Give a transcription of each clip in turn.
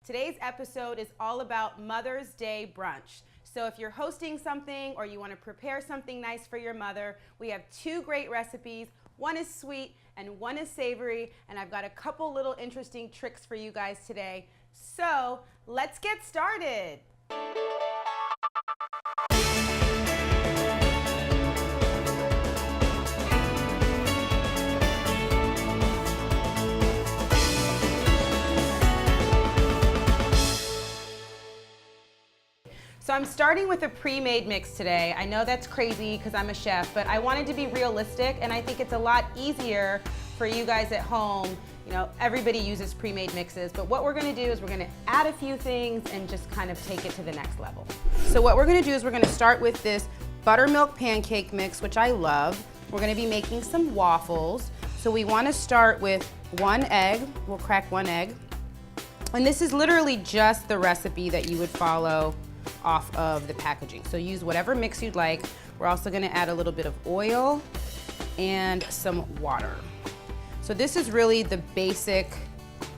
Today's episode is all about Mother's Day brunch. So if you're hosting something or you want to prepare something nice for your mother, we have two great recipes. One is sweet and one is savory, and I've got a couple little interesting tricks for you guys today. So let's get started. So I'm starting with a pre-made mix today. I know that's crazy because I'm a chef, but I wanted to be realistic, and I think it's a lot easier for you guys at home. You know, everybody uses pre-made mixes, but what we're gonna do is we're gonna add a few things and just kind of take it to the next level. So what we're gonna do is we're gonna start with this buttermilk pancake mix, which I love. We're gonna be making some waffles. So we wanna start with 1 egg. We'll crack 1 egg. And this is literally just the recipe that you would follow off of the packaging. So use whatever mix you'd like. We're also gonna add a little bit of oil and some water. So this is really the basic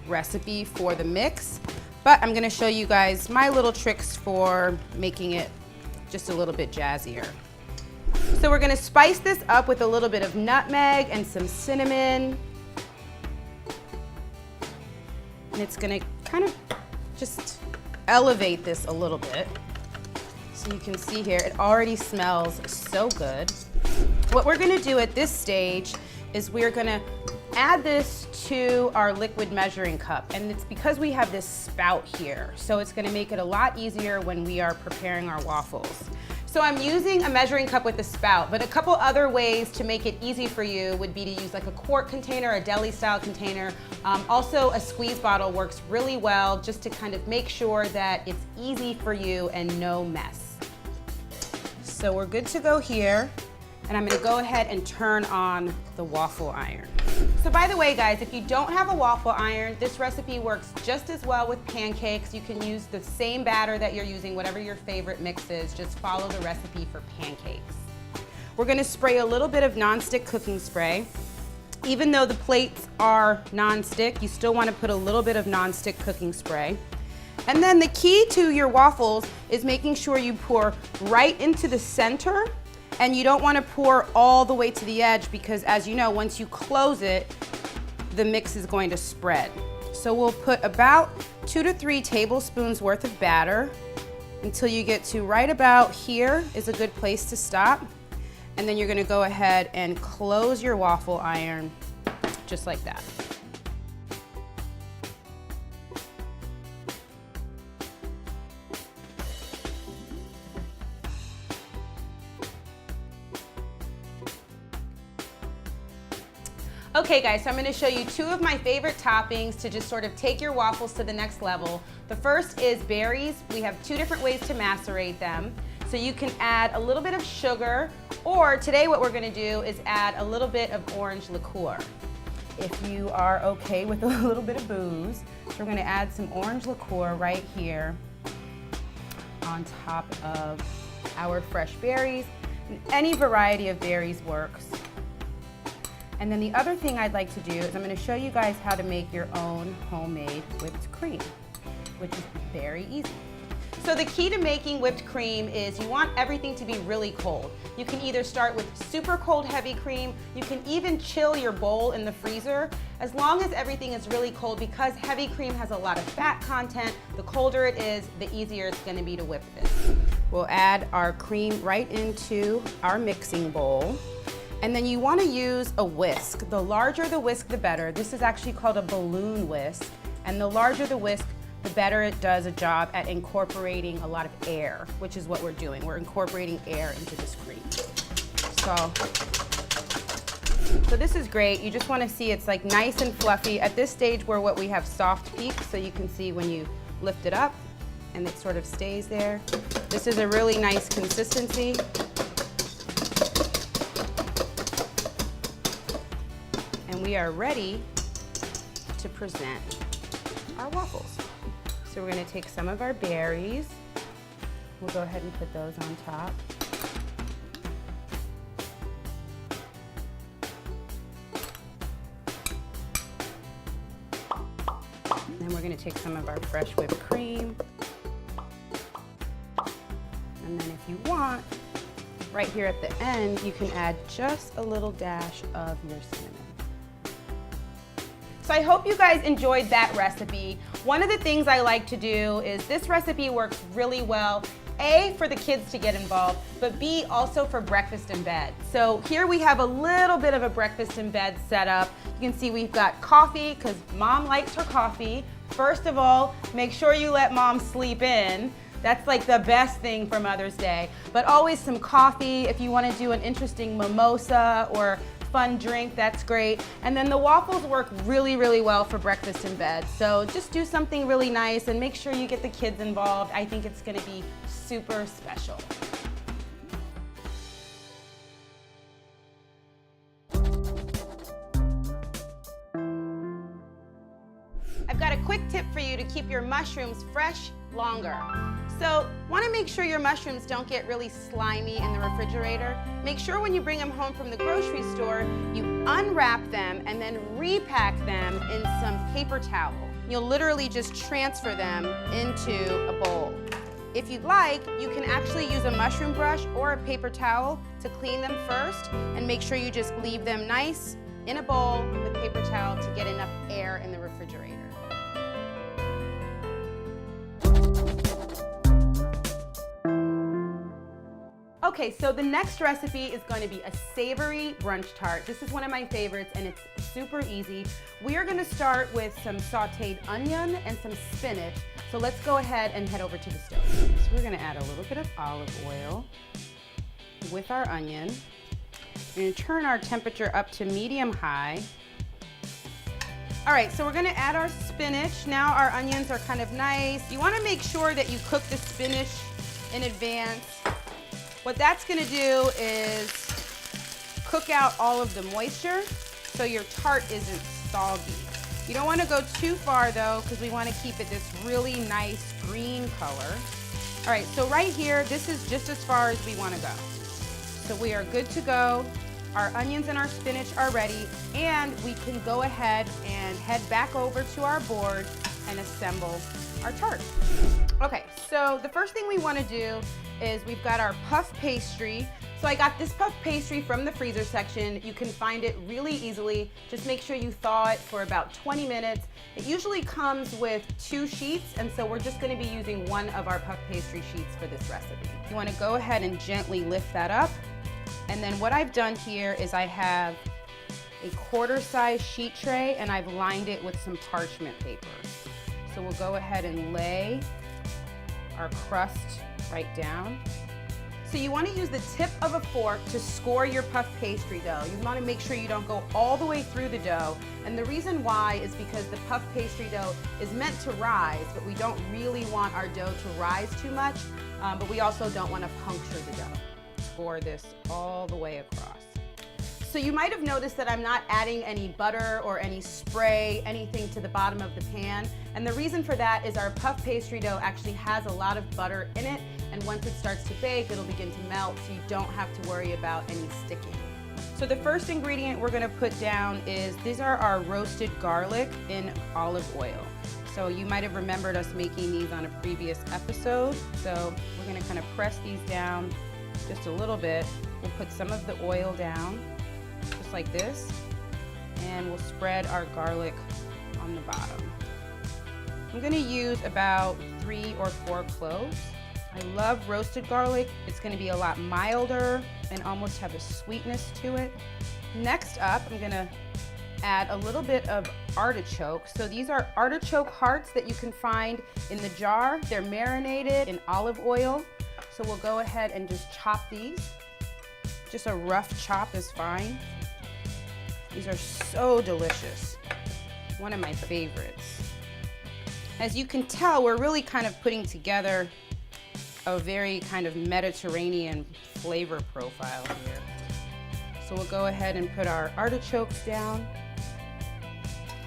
recipe for the mix, but I'm gonna show you guys my little tricks for making it just a little bit jazzier. So we're gonna spice this up with a little bit of nutmeg and some cinnamon. And it's gonna kind of just elevate this a little bit. So you can see here, it already smells so good. What we're gonna do at this stage is we're gonna add this to our liquid measuring cup. And it's because we have this spout here. So it's gonna make it a lot easier when we are preparing our waffles. So I'm using a measuring cup with a spout, but a couple other ways to make it easy for you would be to use like a quart container, a deli style container. Also a squeeze bottle works really well just to kind of make sure that it's easy for you and no mess. So we're good to go here. And I'm gonna go ahead and turn on the waffle iron. So by the way, guys, if you don't have a waffle iron, this recipe works just as well with pancakes. You can use the same batter that you're using, whatever your favorite mix is, just follow the recipe for pancakes. We're gonna spray a little bit of nonstick cooking spray. Even though the plates are nonstick, you still wanna put a little bit of nonstick cooking spray. And then the key to your waffles is making sure you pour right into the center. And you don't want to pour all the way to the edge because, as you know, once you close it, the mix is going to spread. So we'll put about 2 to 3 tablespoons worth of batter until you get to right about here is a good place to stop. And then you're going to go ahead and close your waffle iron just like that. Okay guys, so I'm gonna show you 2 of my favorite toppings to just sort of take your waffles to the next level. The first is berries. We have 2 different ways to macerate them. So you can add a little bit of sugar, or today what we're gonna do is add a little bit of orange liqueur. If you are okay with a little bit of booze, so we're gonna add some orange liqueur right here on top of our fresh berries. Any variety of berries works. And then the other thing I'd like to do is I'm going to show you guys how to make your own homemade whipped cream, which is very easy. So the key to making whipped cream is you want everything to be really cold. You can either start with super cold heavy cream, you can even chill your bowl in the freezer, as long as everything is really cold, because heavy cream has a lot of fat content. The colder it is, the easier it's going to be to whip this. We'll add our cream right into our mixing bowl. And then you want to use a whisk. The larger the whisk, the better. This is actually called a balloon whisk. And the larger the whisk, the better it does a job at incorporating a lot of air, which is what we're doing. We're incorporating air into this cream. So this is great. You just want to see it's like nice and fluffy. At this stage, what we have soft peaks, so you can see when you lift it up and it sort of stays there. This is a really nice consistency. And we are ready to present our waffles. So we're going to take some of our berries. We'll go ahead and put those on top. gonna take some of our fresh whipped cream. And then if you want, right here at the end, you can add just a little dash of your cinnamon. So I hope you guys enjoyed that recipe. One of the things I like to do is this recipe works really well, A, for the kids to get involved, but B, also for breakfast in bed. So here we have a little bit of a breakfast in bed setup. You can see we've got coffee, because mom likes her coffee. First of all, make sure you let mom sleep in. That's like the best thing for Mother's Day. But always some coffee. If you want to do an interesting mimosa or fun drink, that's great. And then the waffles work really, really well for breakfast in bed. So just do something really nice and make sure you get the kids involved. I think it's gonna be super special. I've got a quick tip for you to keep your mushrooms fresh longer. So, want to make sure your mushrooms don't get really slimy in the refrigerator. Make sure when you bring them home from the grocery store, you unwrap them and then repack them in some paper towel. You'll literally just transfer them into a bowl. If you'd like, you can actually use a mushroom brush or a paper towel to clean them first, and make sure you just leave them nice in a bowl with paper towel to get enough air in the refrigerator. Okay, so the next recipe is going to be a savory brunch tart. This is one of my favorites and it's super easy. We are going to start with some sauteed onion and some spinach. So let's go ahead and head over to the stove. So we're going to add a little bit of olive oil with our onion. We're going to turn our temperature up to medium-high. All right, so we're going to add our spinach. Now our onions are kind of nice. You want to make sure that you cook the spinach in advance. What that's going to do is cook out all of the moisture so your tart isn't soggy. You don't want to go too far though, because we want to keep it this really nice green color. All right, so right here, this is just as far as we want to go. So we are good to go. Our onions and our spinach are ready, and we can go ahead and head back over to our board and assemble our tart. Okay, so the first thing we want to do is we've got our puff pastry. So I got this puff pastry from the freezer section. You can find it really easily. Just make sure you thaw it for about 20 minutes. It usually comes with 2 sheets, and so we're just going to be using one of our puff pastry sheets for this recipe. You want to go ahead and gently lift that up. And then what I've done here is I have a quarter-size sheet tray and I've lined it with some parchment paper. So we'll go ahead and lay our crust right down. So you want to use the tip of a fork to score your puff pastry dough. You want to make sure you don't go all the way through the dough. And the reason why is because the puff pastry dough is meant to rise, but we don't really want our dough to rise too much, but we also don't want to puncture the dough. Score this all the way across. So you might have noticed that I'm not adding any butter or any spray, anything to the bottom of the pan. And the reason for that is our puff pastry dough actually has a lot of butter in it. And once it starts to bake, it'll begin to melt, so you don't have to worry about any sticking. So the first ingredient we're gonna put down is, these are our roasted garlic in olive oil. So you might have remembered us making these on a previous episode. So we're gonna kind of press these down just a little bit. We'll put some of the oil down, just like this, and we'll spread our garlic on the bottom. I'm gonna use about 3 or 4 cloves. I love roasted garlic. It's gonna be a lot milder and almost have a sweetness to it. Next up, I'm gonna add a little bit of artichoke. So these are artichoke hearts that you can find in the jar. They're marinated in olive oil. So we'll go ahead and just chop these. Just a rough chop is fine. These are so delicious. One of my favorites. As you can tell, we're really kind of putting together a very kind of Mediterranean flavor profile here. So we'll go ahead and put our artichokes down.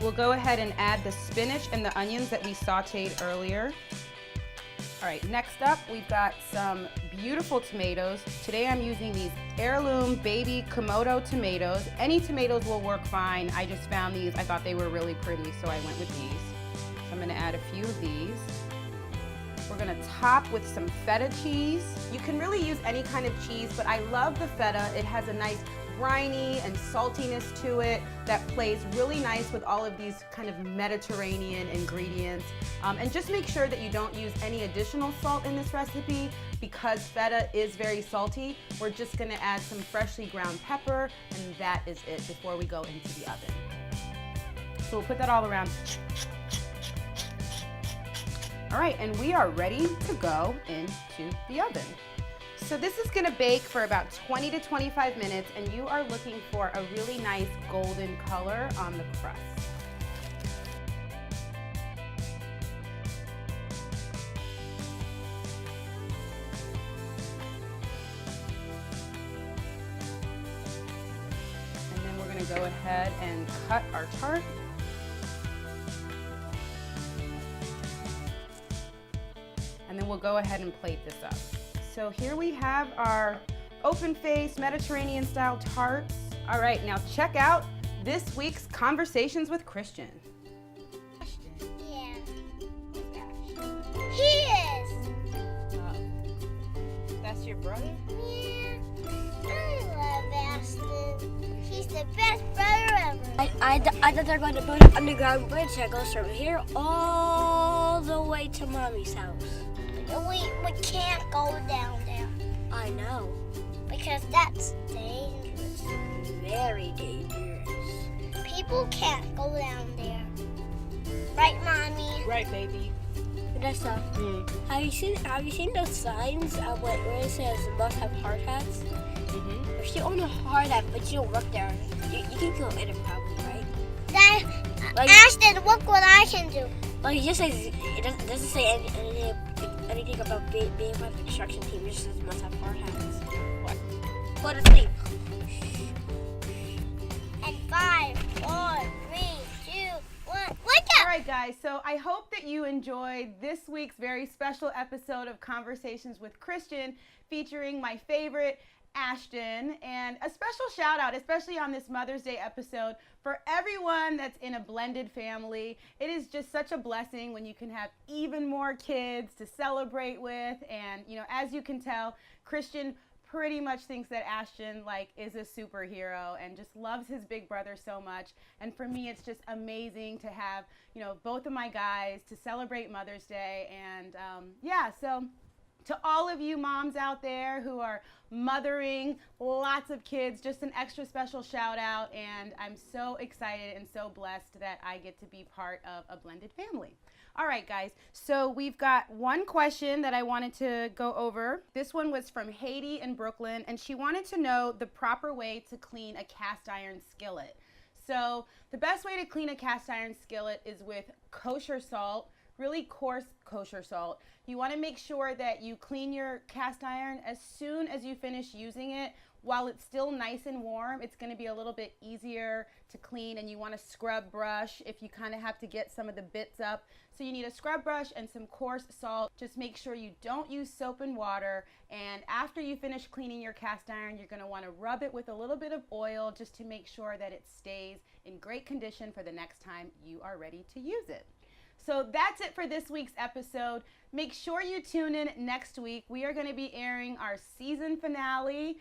We'll go ahead and add the spinach and the onions that we sauteed earlier. All right, next up, we've got some beautiful tomatoes. Today I'm using these heirloom baby Komodo tomatoes. Any tomatoes will work fine. I just found these, I thought they were really pretty, so I went with these. So I'm gonna add a few of these. We're gonna top with some feta cheese. You can really use any kind of cheese, but I love the feta. It has a nice briny and saltiness to it that plays really nice with all of these kind of Mediterranean ingredients. And just make sure that you don't use any additional salt in this recipe because feta is very salty. We're just gonna add some freshly ground pepper, and that is it before we go into the oven. So we'll put that all around. All right, and we are ready to go into the oven. So this is gonna bake for about 20 to 25 minutes, and you are looking for a really nice golden color on the crust. And then we're gonna go ahead and cut our tart. And then we'll go ahead and plate this up. So here we have our open-faced Mediterranean style tarts. All right, now check out this week's Conversations with Christian. Yeah. He is. That's your brother? Yeah. I love Ashton. He's the best brother ever. I thought they were going to build an underground bridge that goes from here all the way to Mommy's house. We can't go down there I know. because that's dangerous. Very dangerous. People can't go down there. Right, Mommy? Right, baby. Vanessa, have you seen those signs where it says must have hard hats? If you own a hard hat but you don't work there, you can go in it probably, right? Ashton, look what I can do. Like it just says it doesn't say anything about being part of the construction team. It just says must have hard hats. What a thing. And 5, 4, 3, 2, 1. Wake All up! right, guys, so I hope that you enjoyed this week's very special episode of Conversations with Christian featuring my favorite, Ashton, and a special shout out, especially on this Mother's Day episode, for everyone that's in a blended family. It is just such a blessing when you can have even more kids to celebrate with. And, you know, as you can tell, Christian pretty much thinks that Ashton is a superhero and just loves his big brother so much. And for me, it's just amazing to have, you know, both of my guys to celebrate Mother's Day. And yeah, so to all of you moms out there who are mothering lots of kids, just an extra special shout out. And I'm so excited and so blessed that I get to be part of a blended family. All right, guys, so we've got one question that I wanted to go over. This one was from Haiti in Brooklyn, and she wanted to know the proper way to clean a cast iron skillet. So the best way to clean a cast iron skillet is with kosher salt, really coarse kosher salt. You want to make sure that you clean your cast iron as soon as you finish using it. While it's still nice and warm, it's going to be a little bit easier to clean, and you want a scrub brush if you kind of have to get some of the bits up. So you need a scrub brush and some coarse salt. Just make sure you don't use soap and water, and after you finish cleaning your cast iron, you're going to want to rub it with a little bit of oil just to make sure that it stays in great condition for the next time you are ready to use it. So that's it for this week's episode. Make sure you tune in next week. We are going to be airing our season finale.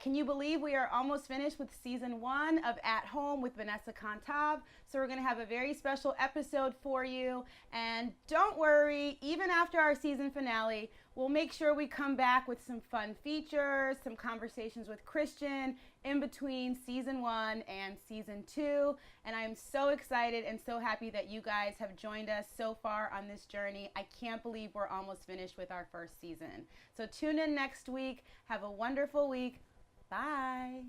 Can you believe we are almost finished with season 1 of At Home with Vanessa Cantave? So we're going to have a very special episode for you. And don't worry, even after our season finale, we'll make sure we come back with some fun features, some conversations with Christian in between season 1 and season 2. And I'm so excited and so happy that you guys have joined us so far on this journey. I can't believe we're almost finished with our first season. So tune in next week. Have a wonderful week. Bye.